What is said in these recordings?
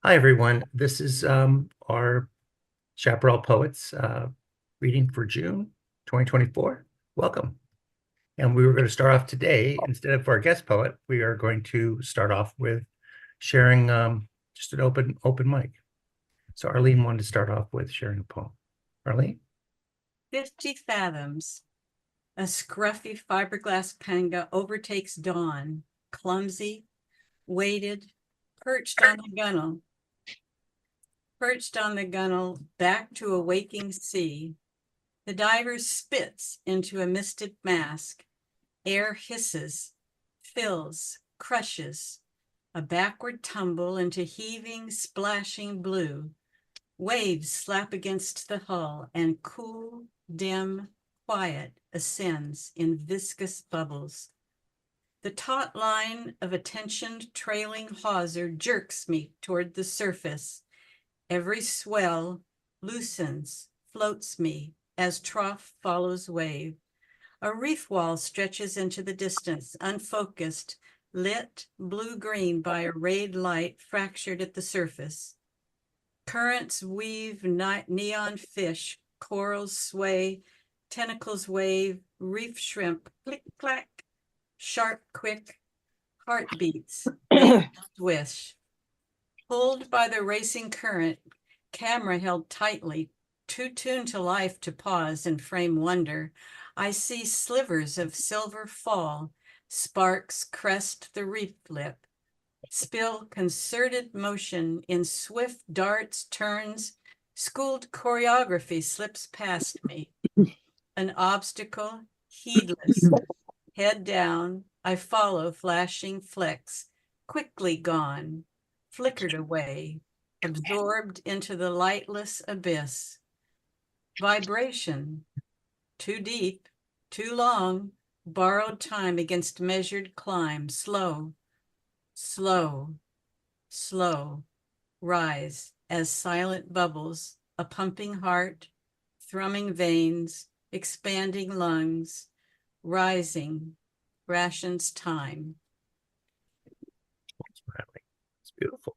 Hi, everyone. This is our Chaparral Poets reading for June 2024. Welcome. And we were going to start off today, instead of our guest poet, we are going to start off with sharing just an open mic. So Arlene wanted to start off with sharing a poem. Arlene? 50 fathoms. A scruffy fiberglass panga overtakes dawn, clumsy, weighted, perched on the gunwale. Perched on the gunwale, back to a waking sea. The diver spits into a misted mask. Air hisses, fills, crushes. A backward tumble into heaving, splashing blue. Waves slap against the hull, and cool, dim, quiet ascends in viscous bubbles. The taut line of a tensioned, trailing hawser jerks me toward the surface. Every swell loosens, floats me as trough follows wave. A reef wall stretches into the distance, unfocused, lit blue-green by a rayed light fractured at the surface. Currents weave neon fish, corals sway, tentacles wave, reef shrimp, click-clack, sharp, quick, heartbeats, swish. Pulled by the racing current, camera held tightly, too tuned to life to pause and frame wonder, I see slivers of silver fall, sparks crest the reef lip, spill concerted motion in swift darts, turns, schooled choreography slips past me. An obstacle, heedless, head down, I follow flashing flecks, quickly gone, flickered away, absorbed into the lightless abyss. Vibration, too deep, too long, borrowed time against measured climb, slow, slow, slow, rise as silent bubbles, a pumping heart, thrumming veins, expanding lungs, rising, rations time. It's beautiful.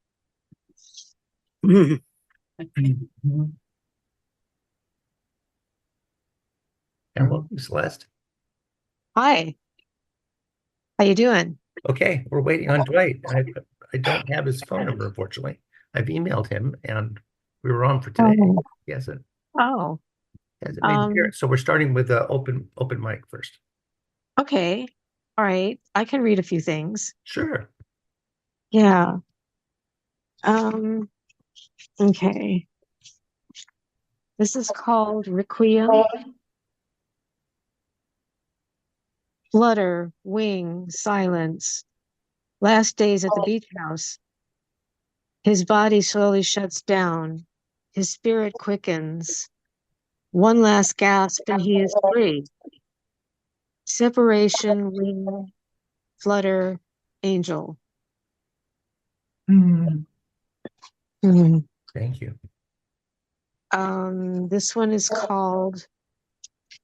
And welcome, Celeste. Hi, how you doing? Okay, we're waiting on Dwight. I don't have his phone number, unfortunately. I've emailed him and we were on for today. Oh, He hasn't oh, hasn't made an um, appearance. So we're starting with the open mic first. okay. All right. I can read a few things. Sure. Yeah. Um, okay. This is called Requiem. Flutter, wing, silence. Last days at the beach house. His body slowly shuts down. His spirit quickens. One last gasp and he is free. Separation, wing, flutter, angel. Mhm. Mhm. Thank you. This one is called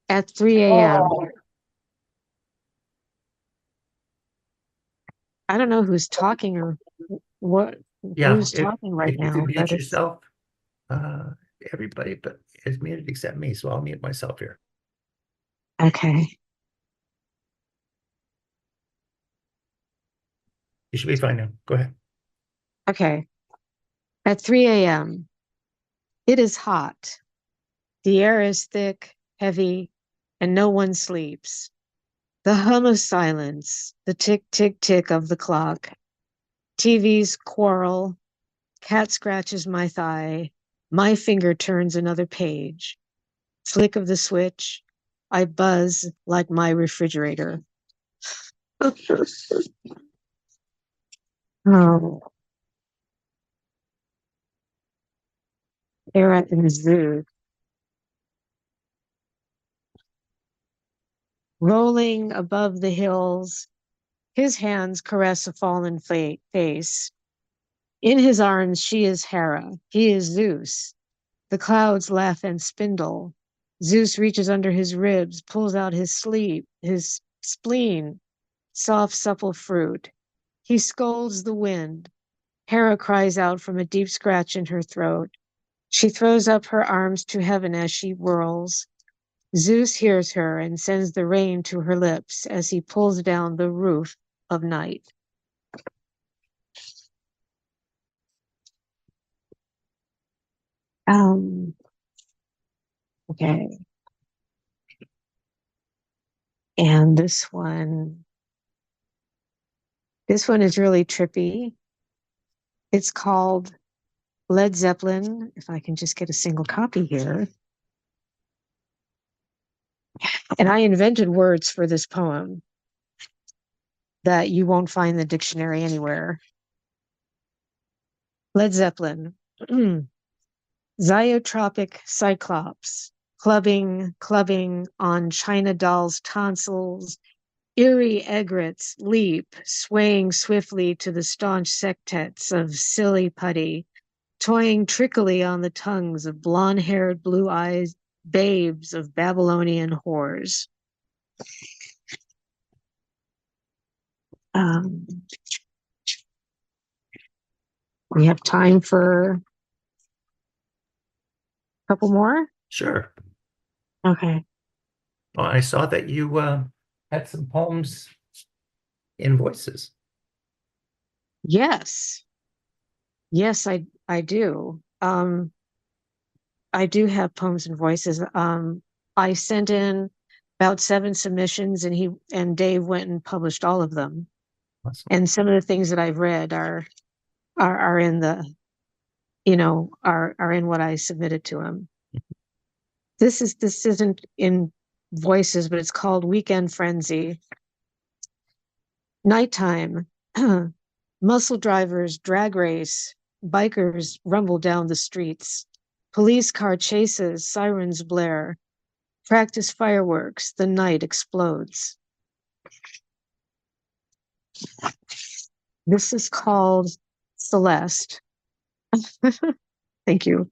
At 3 a.m. I don't know who's talking or what Yeah, who's talking right if you could now, mute but it's yourself, uh, everybody but is muted except me, so I'll mute myself here. okay. You should be fine now. Go ahead. Okay. At 3 a.m. It is hot. The air is thick, heavy, and no one sleeps. The hum of silence, the tick, tick, tick of the clock. TV's quarrel, cat scratches my thigh, my finger turns another page. Flick of the switch, I buzz like my refrigerator. Oh, they're at the zoo. Rolling above the hills, his hands caress a fallen face. In his arms, she is Hera. He is Zeus. The clouds laugh and spindle. Zeus reaches under his ribs, pulls out his sleeve, his spleen, soft, supple fruit. He scolds the wind. Hera cries out from a deep scratch in her throat. She throws up her arms to heaven as she whirls. Zeus hears her and sends the rain to her lips as he pulls down the roof of night. Okay. And this one is really trippy. It's called Led Zeppelin, if I can just get a single copy here. And I invented words for this poem that you won't find in the dictionary anywhere. Led Zeppelin. Zyotropic cyclops, clubbing on China doll's tonsils, eerie egrets leap, swaying swiftly to the staunch sectets of silly putty, toying trickily on the tongues of blonde-haired, blue-eyed babes of Babylonian whores. We have time for a couple more? Sure. Okay. Well, I saw that you had some poems in voices. Yes. Yes, I do. I do have poems and voices. I sent in about 7 submissions and Dave went and published all of them. Awesome. And some of the things that I've read are in the, are in what I submitted to him. This isn't in voices, but it's called Weekend Frenzy. Nighttime, muscle drivers drag race, bikers rumble down the streets, police car chases, sirens blare, practice fireworks, the night explodes. This is called Celeste. Thank you.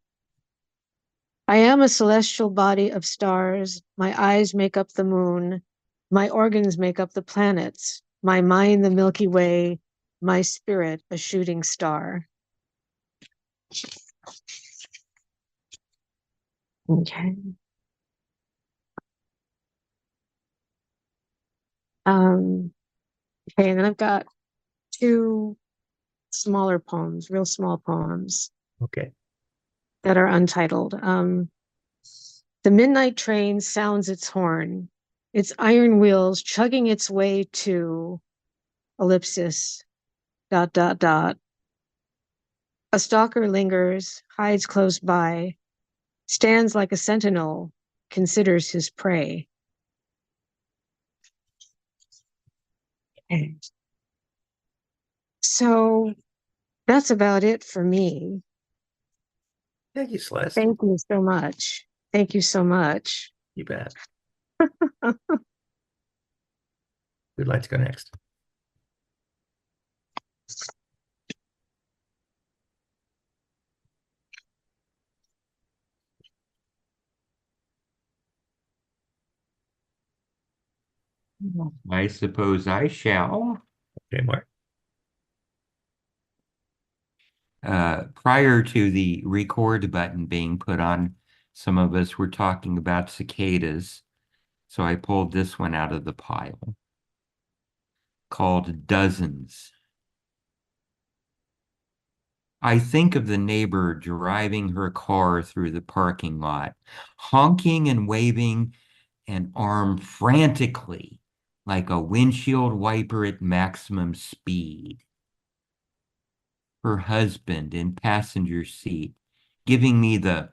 I am a celestial body of stars. My eyes make up the moon. My organs make up the planets. My mind, the Milky Way. My spirit, a shooting star. Okay. Okay, and then I've got 2 smaller poems, real small poems. Okay. That are untitled. The midnight train sounds its horn, its iron wheels chugging its way to ellipsis, ... A stalker lingers, hides close by, stands like a sentinel, considers his prey. Okay. So that's about it for me. Thank you, Celeste. Thank you so much. Thank you so much. You bet. Who'd like to go next? I suppose I shall. Okay, Mark. Prior to the record button being put on, some of us were talking about cicadas. So I pulled this one out of the pile called Dozens. I think of the neighbor driving her car through the parking lot, honking and waving an arm frantically like a windshield wiper at maximum speed. Her husband in passenger seat giving me the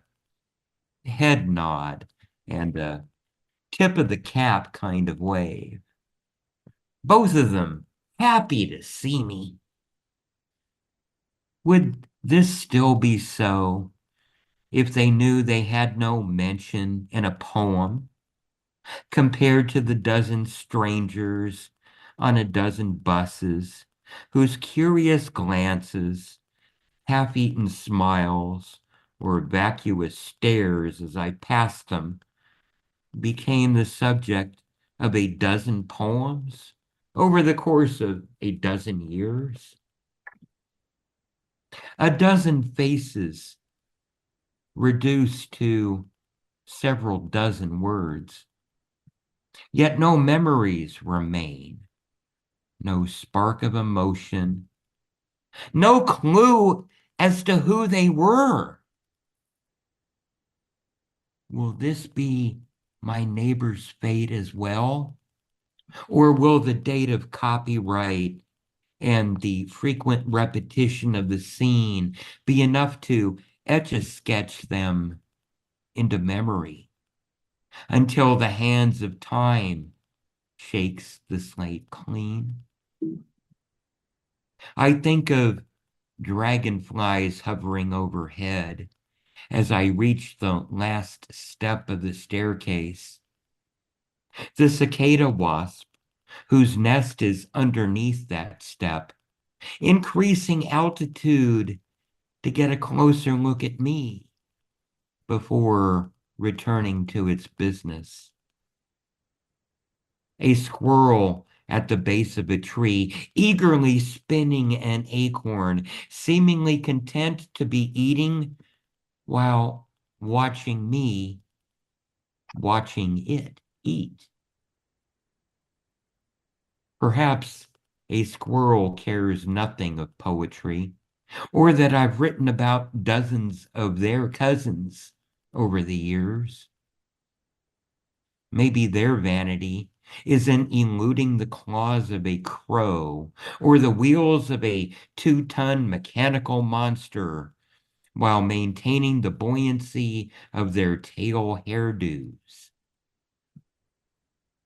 head nod and a tip of the cap kind of wave. Both of them happy to see me. Would this still be so if they knew they had no mention in a poem compared to the dozen strangers on a dozen buses whose curious glances, half-eaten smiles, or vacuous stares as I passed them became the subject of a dozen poems over the course of a dozen years? A dozen faces reduced to several dozen words. Yet no memories remain, no spark of emotion, no clue as to who they were. Will this be my neighbor's fate as well? Or will the date of copyright and the frequent repetition of the scene be enough to etch-a-sketch them into memory until the hands of time shakes the slate clean? I think of dragonflies hovering overhead as I reach the last step of the staircase. The cicada wasp, whose nest is underneath that step, increasing altitude to get a closer look at me before returning to its business. A squirrel at the base of a tree, eagerly spinning an acorn, seemingly content to be eating while watching me, watching it eat. Perhaps a squirrel cares nothing of poetry, or that I've written about dozens of their cousins over the years. Maybe their vanity is in eluding the claws of a crow or the wheels of a 2-ton mechanical monster while maintaining the buoyancy of their tail hairdos.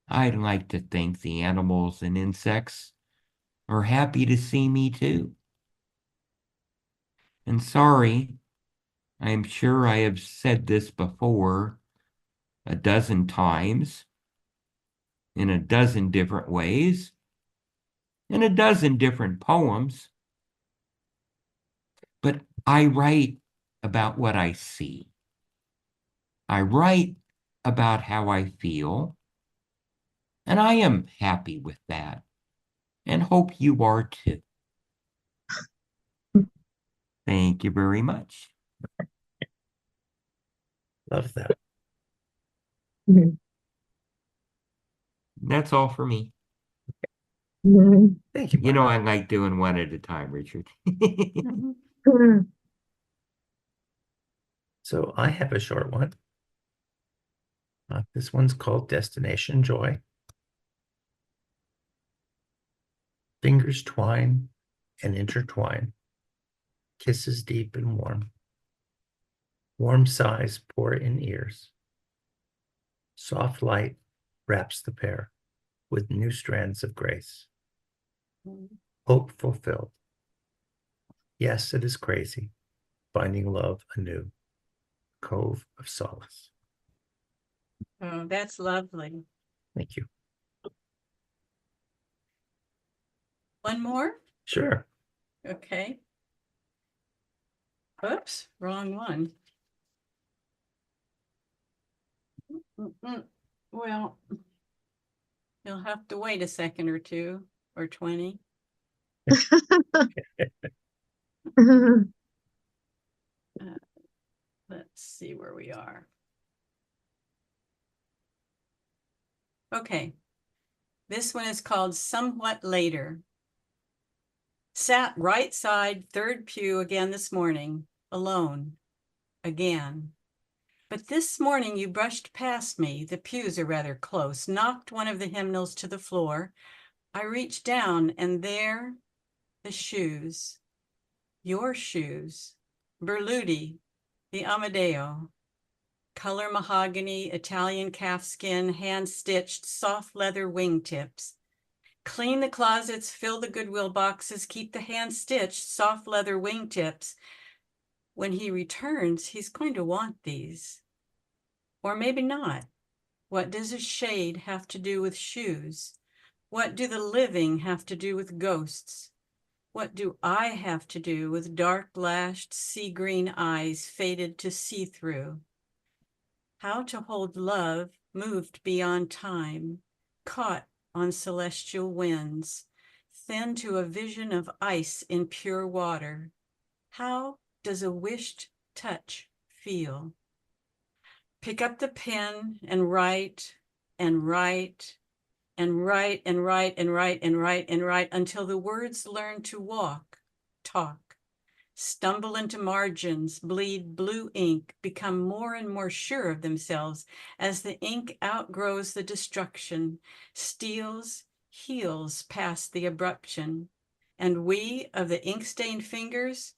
I'd like to think the animals and insects are happy to see me too. And sorry, I'm sure I have said this before a dozen times, in a dozen different ways, in a dozen different poems, but I write about what I see. I write about how I feel, and I am happy with that, and hope you are too. Thank you very much. Love that. Mhm. That's all for me. Mhm. Thank you, You know, Mark. I like doing one at a time, Richard. Mhm. So I have a short one. This one's called Destination Joy. Fingers twine and intertwine. Kisses deep and warm. Warm sighs pour in ears. Soft light wraps the pair with new strands of grace. Hope fulfilled. Yes, it is crazy, finding love anew. Cove of solace. Oh, that's lovely. Thank you. One more? Sure. Okay. Oops, wrong one. Well, you'll have to wait a second or two or 20. Let's see where we are. Okay. This one is called Somewhat Later. Sat right side, third pew again this morning, alone, again. But this morning you brushed past me, the pews are rather close, knocked one of the hymnals to the floor. I reached down and there, the shoes, your shoes, Berluti, the Amadeo, color mahogany, Italian calfskin, hand-stitched, soft leather wingtips. Clean the closets, fill the Goodwill boxes, keep the hand-stitched, soft leather wingtips. When he returns, he's going to want these. Or maybe not. What does a shade have to do with shoes? What do the living have to do with ghosts? What do I have to do with dark-lashed sea green eyes faded to see-through? How to hold love moved beyond time, caught on celestial winds, thin to a vision of ice in pure water. How does a wished touch feel? Pick up the pen and write and write and write and write and write and write and write until the words learn to walk, talk, stumble into margins, bleed blue ink, become more and more sure of themselves as the ink outgrows the destruction, steals, heals past the abruption. And we of the ink-stained fingers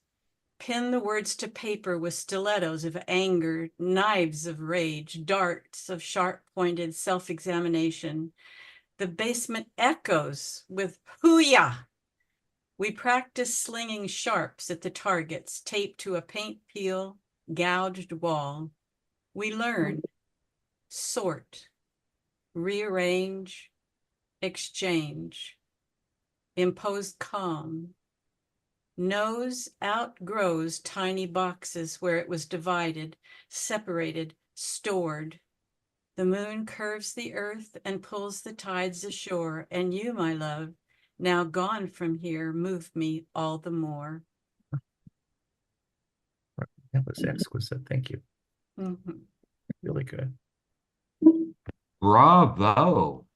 pin the words to paper with stilettos of anger, knives of rage, darts of sharp-pointed self-examination. The basement echoes with hoo-yah. We practice slinging sharps at the targets taped to a paint peel, gouged wall. We learn, sort, rearrange, exchange, impose calm. Nose outgrows tiny boxes where it was divided, separated, stored. The moon curves the earth and pulls the tides ashore, and you, my love, now gone from here, move me all the more. That was exquisite. Thank you. Mhm. Really good. Bravo.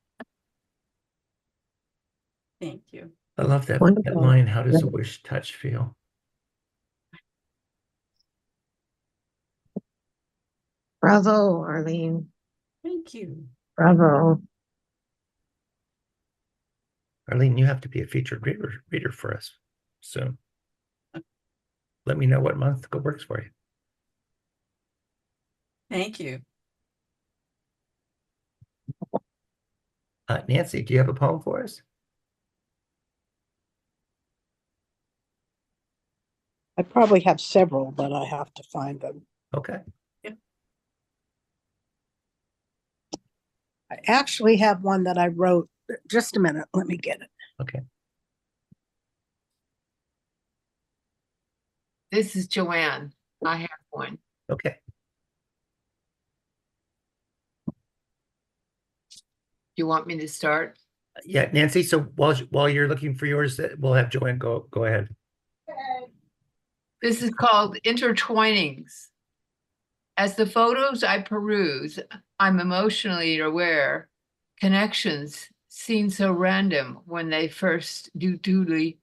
Thank you. I love that Wonderful. line. How does a Yeah. wish touch feel? Bravo, Arlene. Thank you. Bravo. Arlene, you have to be a featured reader for us soon. Let me know what month works for you. Thank you. Nancy, do you have a poem for us? I probably have several, but I have to find them. Okay. I actually have one that I wrote. Just a minute, let me get it. Okay. This is Joanne. I have one. Okay. You want me to start? Yeah, Nancy. So while you're looking for yours, we'll have Joanne go ahead. This is called Intertwinings. As the photos I peruse, I'm emotionally aware. Connections seem so random when they first do duly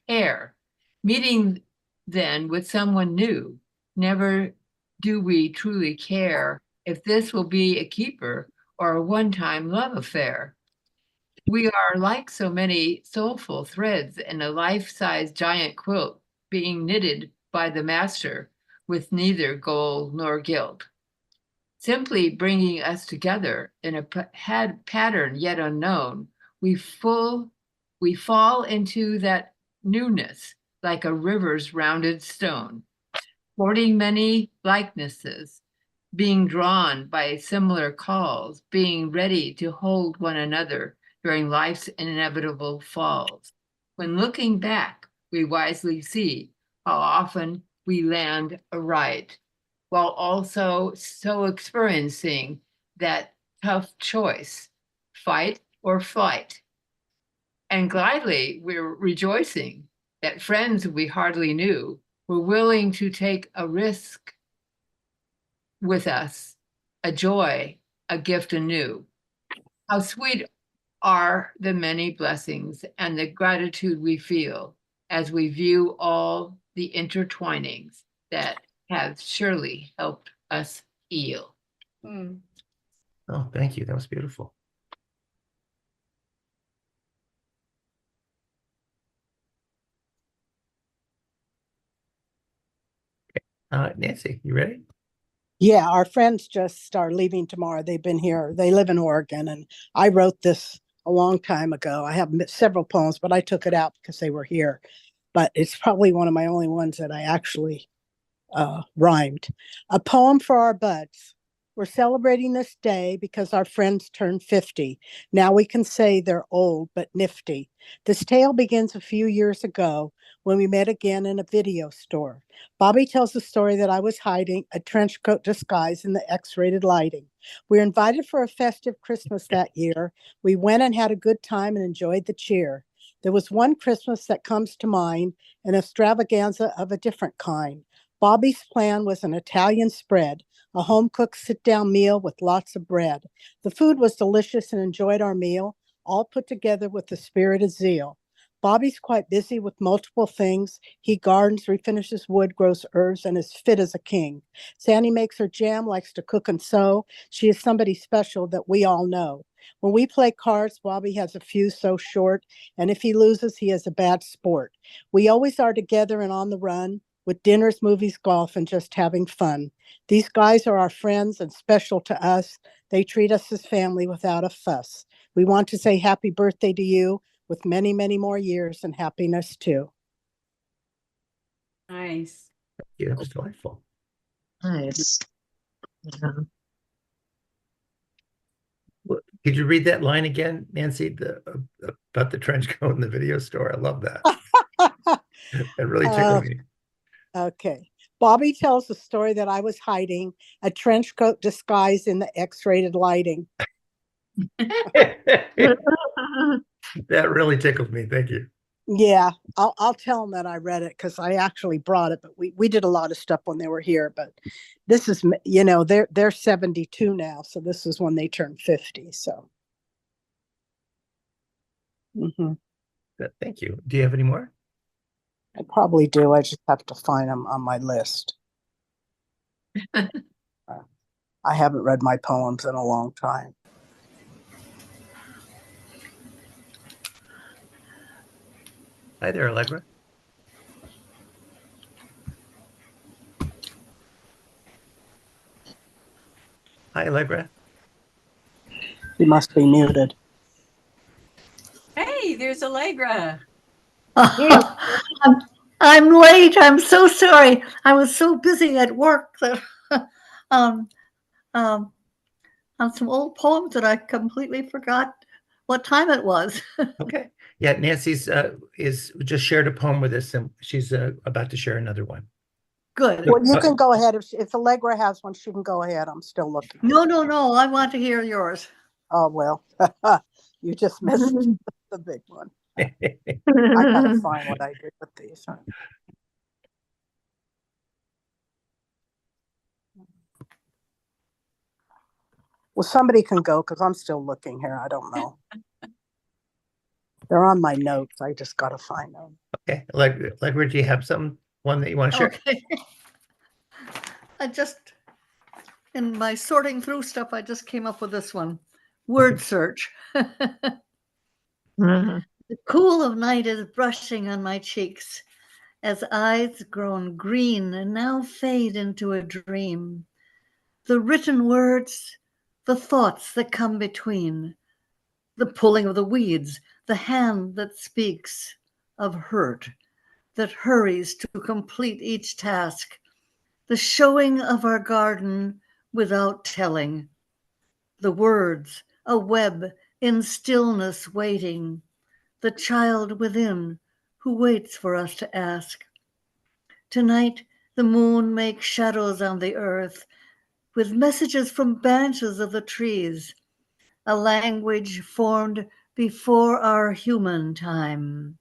pair. Meeting then with someone new, never do we truly care if this will be a keeper or a one-time love affair. We are like so many soulful threads in a life-size giant quilt being knitted by the master with neither gold nor gilt, simply bringing us together in a pattern yet unknown. We fall into that newness like a river's rounded stone, sporting many likenesses, being drawn by similar calls, being ready to hold one another during life's inevitable falls. When looking back, we wisely see how often we land aright, while also so experiencing that tough choice, fight or flight. And gladly, we're rejoicing that friends we hardly knew were willing to take a risk with us, a joy, a gift anew. How sweet are the many blessings and the gratitude we feel as we view all the intertwinings that have surely helped us heal. Mm. Oh, thank you. That was beautiful. Nancy, you ready? Yeah, our friends just are leaving tomorrow. They've been here. They live in Oregon, and I wrote this a long time ago. I have several poems, but I took it out because they were here. But it's probably one of my only ones that I actually rhymed. A poem for our buds. We're celebrating this day because our friends turned 50. Now we can say they're old but nifty. This tale begins a few years ago when we met again in a video store. Bobby tells the story that I was hiding a trench coat disguise in the X-rated lighting. We were invited for a festive Christmas that year. We went and had a good time and enjoyed the cheer. There was one Christmas that comes to mind, an extravaganza of a different kind. Bobby's plan was an Italian spread, a home-cooked sit-down meal with lots of bread. The food was delicious and enjoyed our meal, all put together with the spirit of zeal. Bobby's quite busy with multiple things. He gardens, refinishes wood, grows herbs, and is fit as a king. Sandy makes her jam, likes to cook and sew. She is somebody special that we all know. When we play cards, Bobby has a fuse so short, and if he loses, he is a bad sport. We always are together and on the run, with dinners, movies, golf, and just having fun. These guys are our friends and special to us. They treat us as family without a fuss. We want to say happy birthday to you with many, many more years and happiness too. Nice. Yeah, that was delightful. Nice. Yeah. Could you read that line again, Nancy, about the trench coat in the video store? I love that. It really tickled me. Okay. Bobby tells the story that I was hiding a trench coat disguised in the X-rated lighting. That really tickled me. Thank you. Yeah, I'll tell them that I read it because I actually brought it, but we did a lot of stuff when they were here. But this is, you know, they're 72 now, so this is when they turned 50. So, Thank you. Do you have any more? I probably do. I just have to find them on my list. I haven't read my poems in a long time. Hi there, Allegra. Hi, Allegra. She must be muted. Hey, there's Allegra. I'm late. I'm so sorry. I was so busy at work that on some old poems that I completely forgot what time it was. Okay. Yeah, Nancy's is just shared a poem with us, and she's about to share another one. Good. Well, you can go ahead. If Allegra has one, she can go ahead. I'm still looking. No. I want to hear yours. Oh, well, you just missed the big one. I gotta find what I did with these. Well, somebody can go because I'm still looking here. I don't know. They're on my notes. I just gotta find them. Okay, Allegra, do you have one that you want to share? Okay. In my sorting through stuff, I just came up with this one. Word search. The cool of night is brushing on my cheeks as eyes grown green and now fade into a dream. The written words, the thoughts that come between, the pulling of the weeds, the hand that speaks of hurt, that hurries to complete each task, the showing of our garden without telling, the words, a web in stillness waiting, the child within who waits for us to ask. Tonight, the moon makes shadows on the earth with messages from branches of the trees, a language formed before our human time.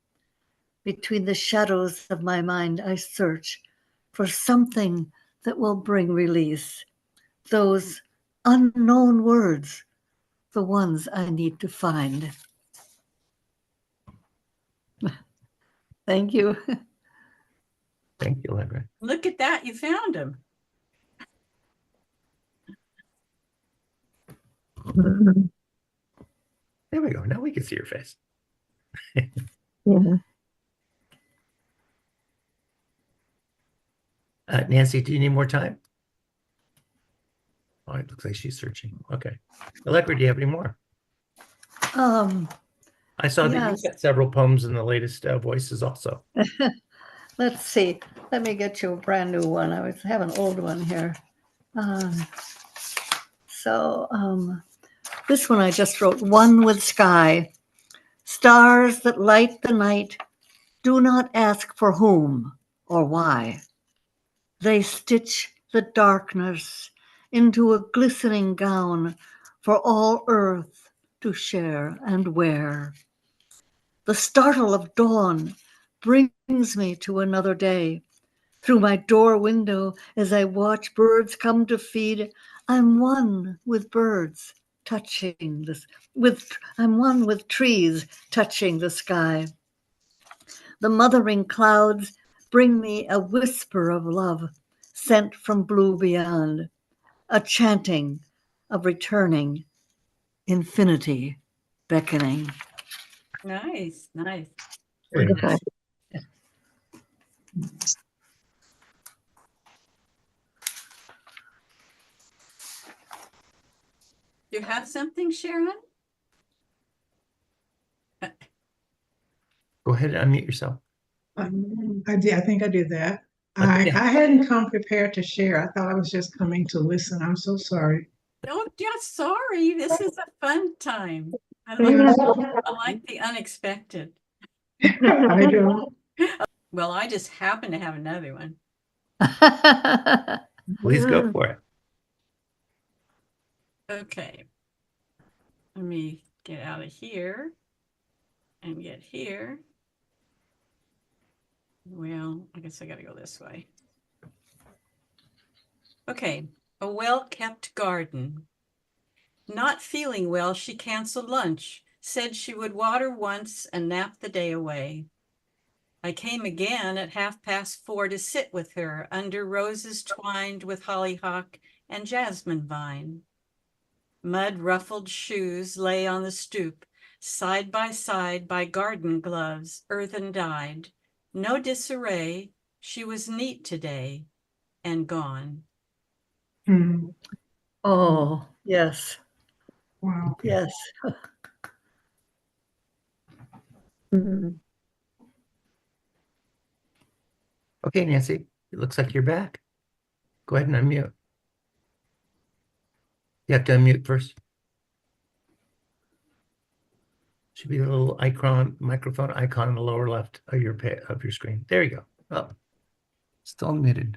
Between the shadows of my mind, I search for something that will bring release. Those unknown words, the ones I need to find. Thank you. Thank you, Allegra. Look at that. You found him. There we go. Now we can see your face. Yeah. Nancy, do you need more time? Oh, it looks like she's searching. Okay. Allegra, do you have any more? I saw that yes. you got several poems in the latest Voices also. Let's see. Let me get you a brand new one. I have an old one here. This one I just wrote, One with Sky. Stars that light the night, do not ask for whom or why. They stitch the darkness into a glistening gown for all earth to share and wear. The startle of dawn brings me to another day. Through my door window, as I watch birds come to feed, I'm one with birds touching this, I'm one with trees touching the sky. The mothering clouds bring me a whisper of love sent from blue beyond, a chanting of returning infinity beckoning. Nice, nice. Very Beautiful. nice. You have something, Sharon? Go ahead and unmute yourself. I did. I think I did that. Okay. I hadn't come prepared to share. I thought I was just coming to listen. I'm so sorry. Don't get sorry. This is a fun time. I like the unexpected. I do. Well, I just happen to have another one. Please go for it. Okay. Let me get out of here and get here. Well, I guess I gotta go this way. Okay, a well-kept garden. Not feeling well, she canceled lunch, said she would water once and nap the day away. I came again at 4:30 to sit with her under roses twined with hollyhock and jasmine vine. Mud-ruffled shoes lay on the stoop, side by garden gloves, earthen dyed. No disarray, she was neat today and gone. Hmm. Oh, yes, Wow. yes. Mhm. Okay, Nancy, it looks like you're back. Go ahead and unmute. You have to unmute first. Should be a little microphone icon in the lower left of your screen. There you go. Oh, still unmuted.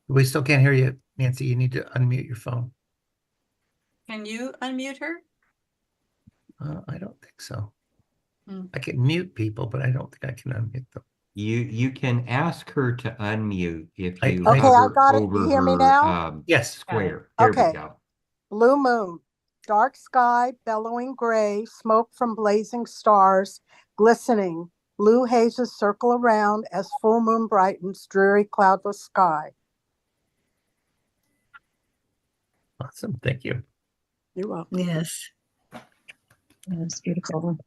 We still can't hear you, Nancy. You need to unmute your phone. Can you unmute her? I don't think so. Hmm. I can mute people, but I don't think I can unmute them. You can ask her to unmute if I- you Okay, I hover got it. over You hear me her, now? Yes. square. There we Okay. go. Blue moon, dark sky, bellowing gray, smoke from blazing stars, glistening. Blue hazes circle around as full moon brightens dreary cloudless sky. Awesome. Thank you. You're welcome. Yes. That's beautiful.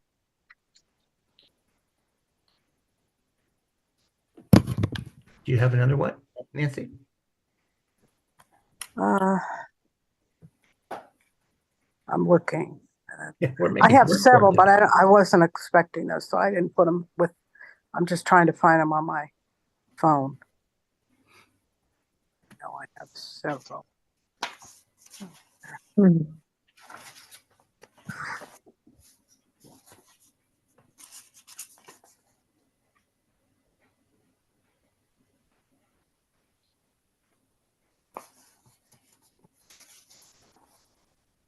Do you have another one, Nancy? I'm looking. Yeah, or I maybe have more several, but importantly- I wasn't expecting those, so I didn't put them with, I'm just trying to find them on my phone. No, I have several. Mhm.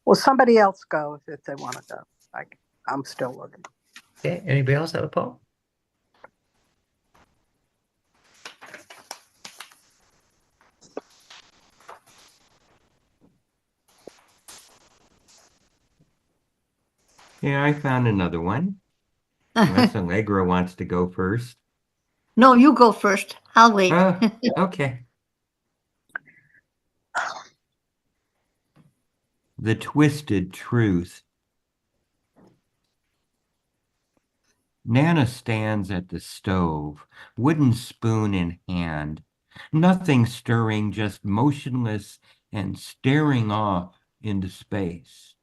Well, somebody else go if they want to go. I'm still looking. Okay, anybody else have a poem? Yeah, I found another one. Unless Allegra wants to go first. No, you go first. I'll wait. Oh, okay. The Twisted Truth. Nana stands at the stove, wooden spoon in hand, nothing stirring, just motionless and staring off into space.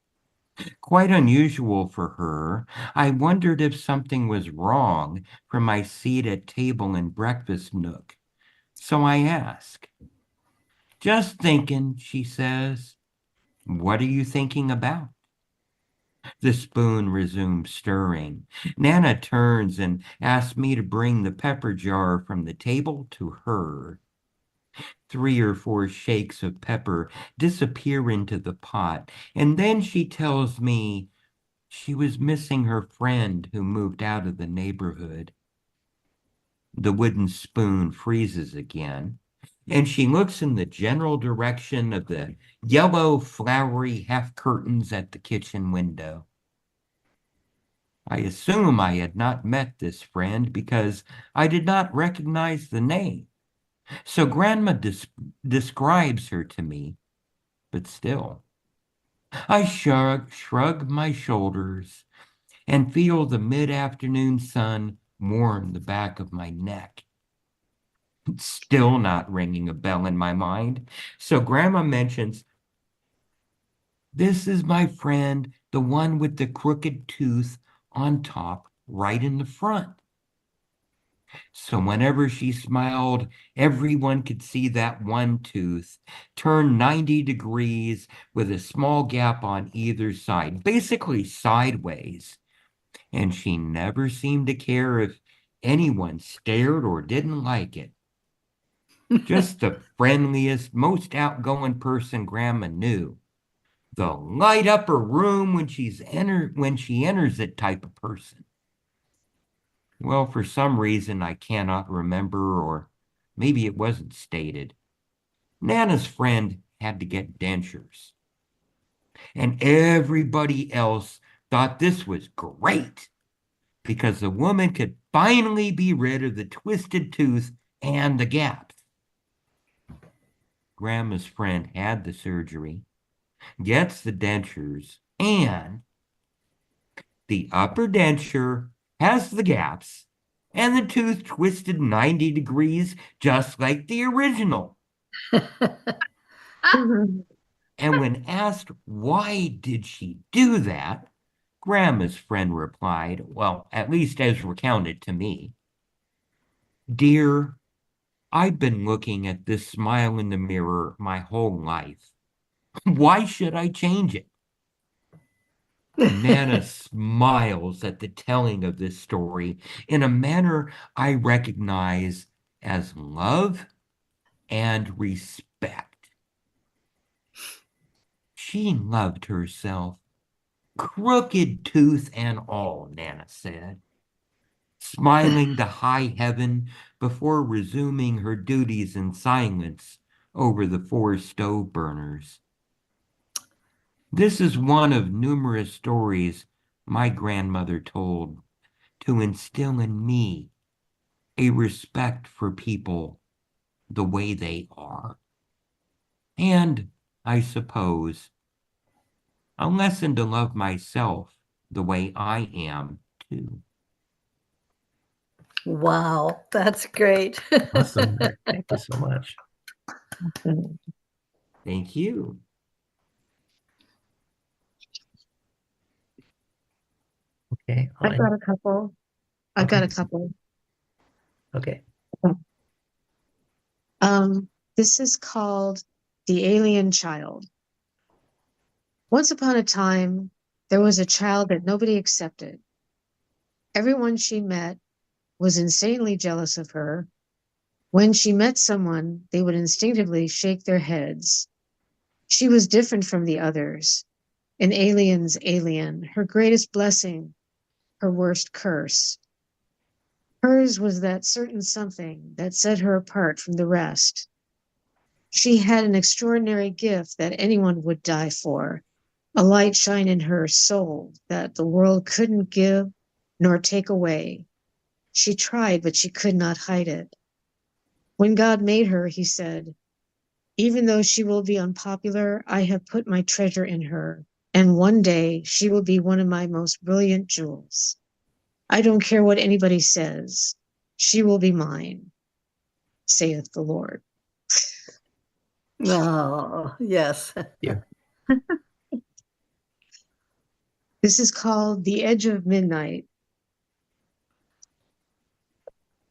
Quite unusual for her. I wondered if something was wrong from my seat at table and breakfast nook. So I ask. Just thinking, she says. What are you thinking about? The spoon resumes stirring. Nana turns and asks me to bring the pepper jar from the table to her. 3 or 4 shakes of pepper disappear into the pot, and then she tells me she was missing her friend who moved out of the neighborhood. The wooden spoon freezes again, and she looks in the general direction of the yellow, flowery half curtains at the kitchen window. I assume I had not met this friend because I did not recognize the name. So Grandma describes her to me, but still. I shrug my shoulders and feel the mid-afternoon sun warm the back of my neck. It's still not ringing a bell in my mind. So Grandma mentions, this is my friend, the one with the crooked tooth on top, right in the front. So whenever she smiled, everyone could see that one tooth turn 90 degrees with a small gap on either side, basically sideways. And she never seemed to care if anyone stared or didn't like it. Just the friendliest, most outgoing person Grandma knew. The light up her room when she enters it type of person. Well, for some reason I cannot remember, or maybe it wasn't stated. Nana's friend had to get dentures. And everybody else thought this was great because the woman could finally be rid of the twisted tooth and the gaps. Grandma's friend had the surgery, gets the dentures, and the upper denture has the gaps, and the tooth twisted 90 degrees, just like the original. And when asked why did she do that, Grandma's friend replied, well, at least as recounted to me, "Dear, I've been looking at this smile in the mirror my whole life. Why should I change it?" Nana smiles at the telling of this story in a manner I recognize as love and respect. She loved herself, crooked tooth and all, Nana said, smiling to high heaven before resuming her duties in silence over the 4 stove burners. This is one of numerous stories my grandmother told to instill in me a respect for people the way they are. And, I suppose, a lesson to love myself the way I am, too. Wow, that's great. Awesome. Thank you so much. Thank you. Okay. I've got a couple. I've got a couple. Okay. This is called The Alien Child. Once upon a time, there was a child that nobody accepted. Everyone she met was insanely jealous of her. When she met someone, they would instinctively shake their heads. She was different from the others, an alien's alien, her greatest blessing, her worst curse. Hers was that certain something that set her apart from the rest. She had an extraordinary gift that anyone would die for, a light shine in her soul that the world couldn't give nor take away. She tried, but she could not hide it. When God made her, he said, "Even though she will be unpopular, I have put my treasure in her, and one day she will be one of my most brilliant jewels. I don't care what anybody says. She will be mine, saith the Lord." Oh, yes. Yeah. This is called The Edge of Midnight.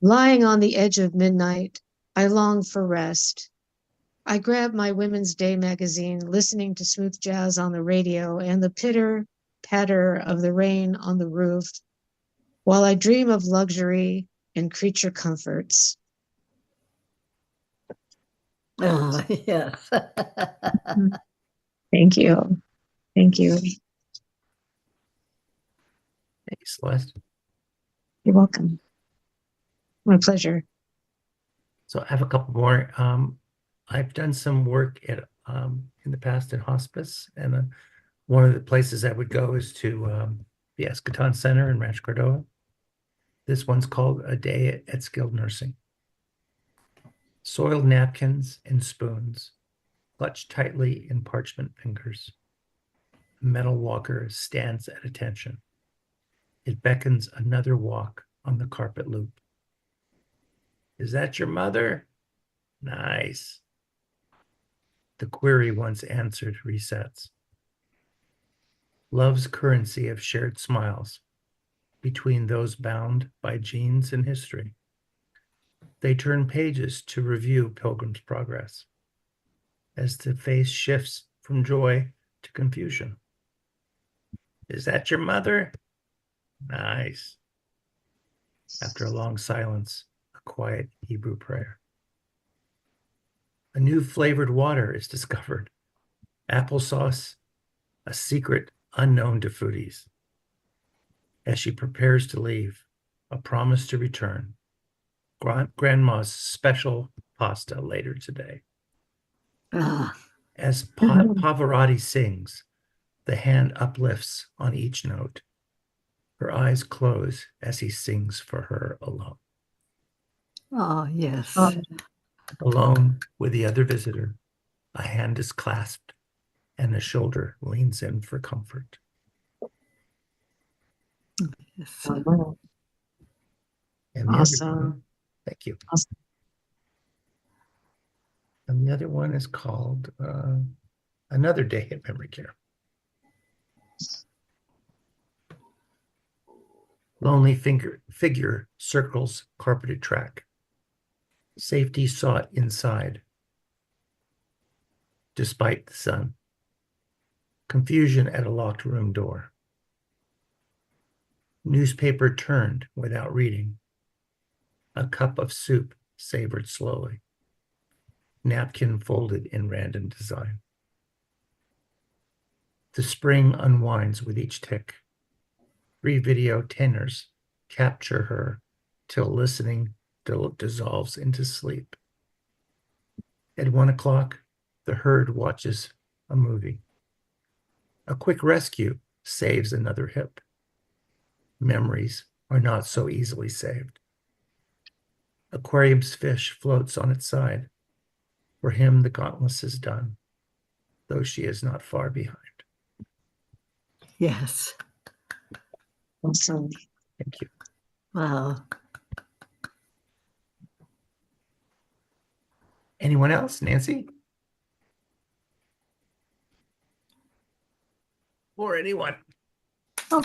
Lying on the edge of midnight, I long for rest. I grab my Women's Day magazine, listening to smooth jazz on the radio and the pitter, patter of the rain on the roof, while I dream of luxury and creature comforts. Oh, yes. Thank you. Thank you. Thank you, Celeste. You're welcome. My pleasure. So I have a couple more. I've done some work at in the past in hospice, and one of the places I would go is to the Eschaton Center in Rancho Cordova. This one's called A Day at Skilled Nursing. Soiled napkins and spoons, clutched tightly in parchment fingers. A metal walker stands at attention. It beckons another walk on the carpet loop. Is that your mother? Nice. The query once answered resets. Love's currency of shared smiles between those bound by genes and history. They turn pages to review Pilgrim's Progress as the face shifts from joy to confusion. Is that your mother? Nice. After a long silence, a quiet Hebrew prayer. A new flavored water is discovered. Applesauce, a secret unknown to foodies. As she prepares to leave, a promise to return. Grandma's special pasta later today. Ah, As Pavarotti sings, the hand uplifts on each note. Her eyes close as he sings for her alone. oh, yes. Alone with the other visitor, a hand is clasped and a shoulder leans in for comfort. Yes. And the other one, Awesome. thank you. Awesome. And the other one is called Another Day at Memory Care. Lonely figure circles carpeted track. Safety sought inside, despite the sun. Confusion at a locked room door. Newspaper turned without reading. A cup of soup savored slowly. Napkin folded in random design. The spring unwinds with each tick. 3 video tenors capture her till listening dissolves into sleep. At 1 o'clock, the herd watches a movie. A quick rescue saves another hip. Memories are not so easily saved. Aquarium's fish floats on its side. For him, the gauntlet is done, though she is not far behind. Yes. Awesome. Thank you. Wow. Anyone else? Nancy? Or anyone? Oh,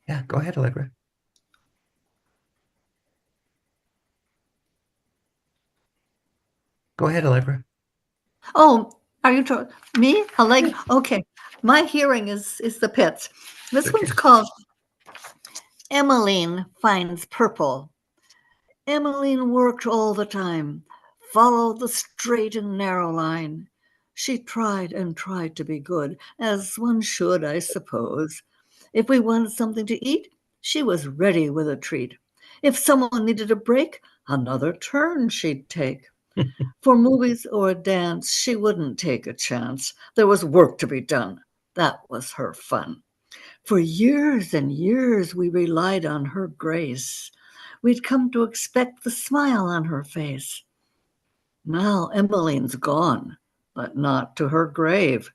Yeah, go ahead, Allegra. Go ahead, Allegra. oh, are you talking me? I like, okay. My hearing is the pits. This Okay. one's called Emmeline Finds Purple. Emmeline worked all the time, followed the straight and narrow line. She tried and tried to be good, as one should, I suppose. If we wanted something to eat, she was ready with a treat. If someone needed a break, another turn she'd take. For movies or a dance, she wouldn't take a chance. There was work to be done. That was her fun. For years and years, we relied on her grace. We'd come to expect the smile on her face. Now Emmeline's gone, but not to her grave.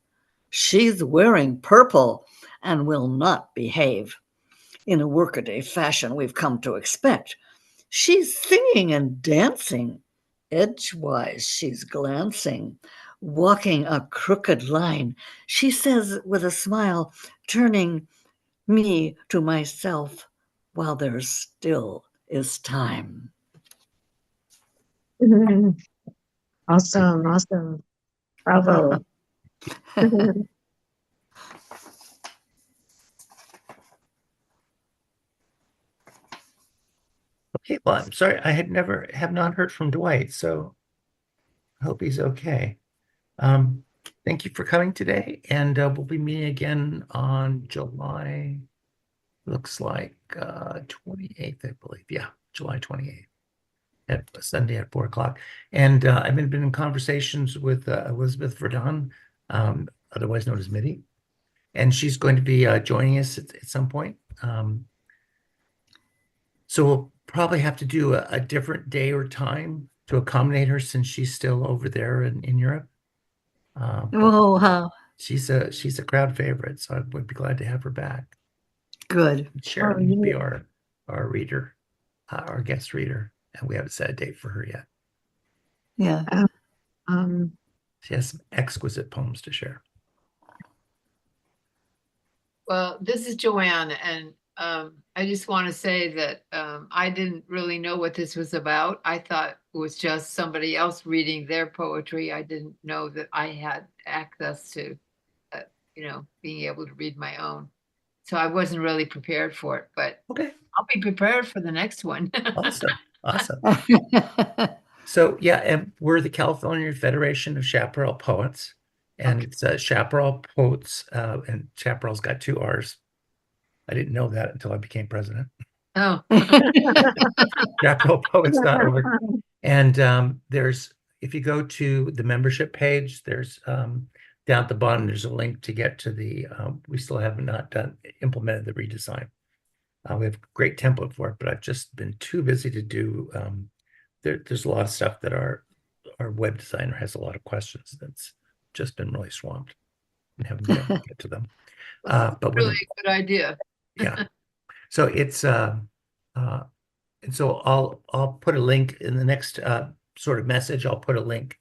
She's wearing purple and will not behave. In a workaday fashion we've come to expect. She's singing and dancing. Edgewise she's glancing, walking a crooked line. She says with a smile, turning me to myself while there still is time. Awesome. Awesome. Bravo. Okay, well, I'm sorry, I have not heard from Dwight, so I hope he's okay. Thank you for coming today, and we'll be meeting again on July, looks like 28th, I believe. Yeah, July 28th at Sunday at 4 o'clock. And I've been in conversations with Elizabeth Verdon, otherwise known as Mitty, and she's going to be joining us at some point. So we'll probably have to do a different day or time to accommodate her since she's still over there in Europe. But Oh, how she's a crowd favorite, so I would be glad to have her back. good. Sharon will be yeah. our reader, our guest reader, and we haven't set a date for her yet. Yeah. Um, She has some exquisite poems to share. Well, this is Joanne, and I just want to say that I didn't really know what this was about. I thought it was just somebody else reading their poetry. I didn't know that I had access to, being able to read my own. So I wasn't really prepared for it, but Okay, I'll be prepared for the next one. awesome. So yeah, and we're the California Federation of Chaparral Poets, and Okay. it's Chaparral Poets, and Chaparral's got 2 R's. I didn't know that until I became president. Oh, ChaparralPoets.org. And there's, if you go to the membership page, there's down at the bottom, there's a link to get to the, we still have not implemented the redesign. We have a great template for it, but I've just been too busy to do, there's a lot of stuff that our web designer has a lot of questions that's just been really swamped and haven't been able to get to them. But when really a good idea. yeah. So it's and so I'll put a link in the next sort of message. I'll put a link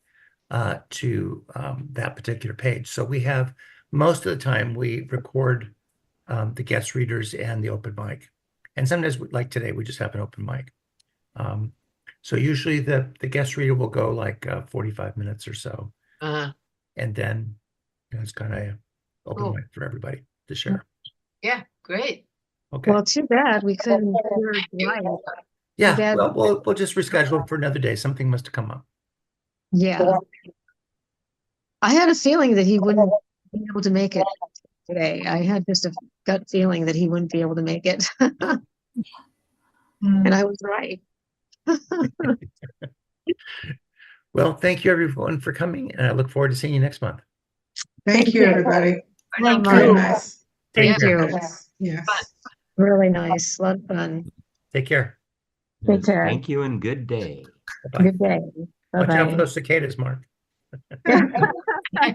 to that particular page. So we have, most of the time we record the guest readers and the open mic, and sometimes like today we just have an open mic. So usually the guest reader will go like 45 minutes or so, Uh-huh. and then it's kind of open Cool. mic for everybody to share. Yeah, great. Okay. well, too bad we couldn't hear Dwight. Yeah, bad. well, we'll just reschedule for another day. Something must have come up. Yeah. I had a feeling that he wouldn't be able to make it today. I had just a gut feeling that he wouldn't be able to make it. And I was right. Well, thank you everyone for coming, and I look forward to seeing you next month. Thank you, everybody. Thank Very you. nice. Thank Yeah. you. Yes. Really nice. A lot of fun. Take care. Take care. Thank you and good day. Bye-bye. Good day. Watch out for Bye-bye. those cicadas, Mark. Bye.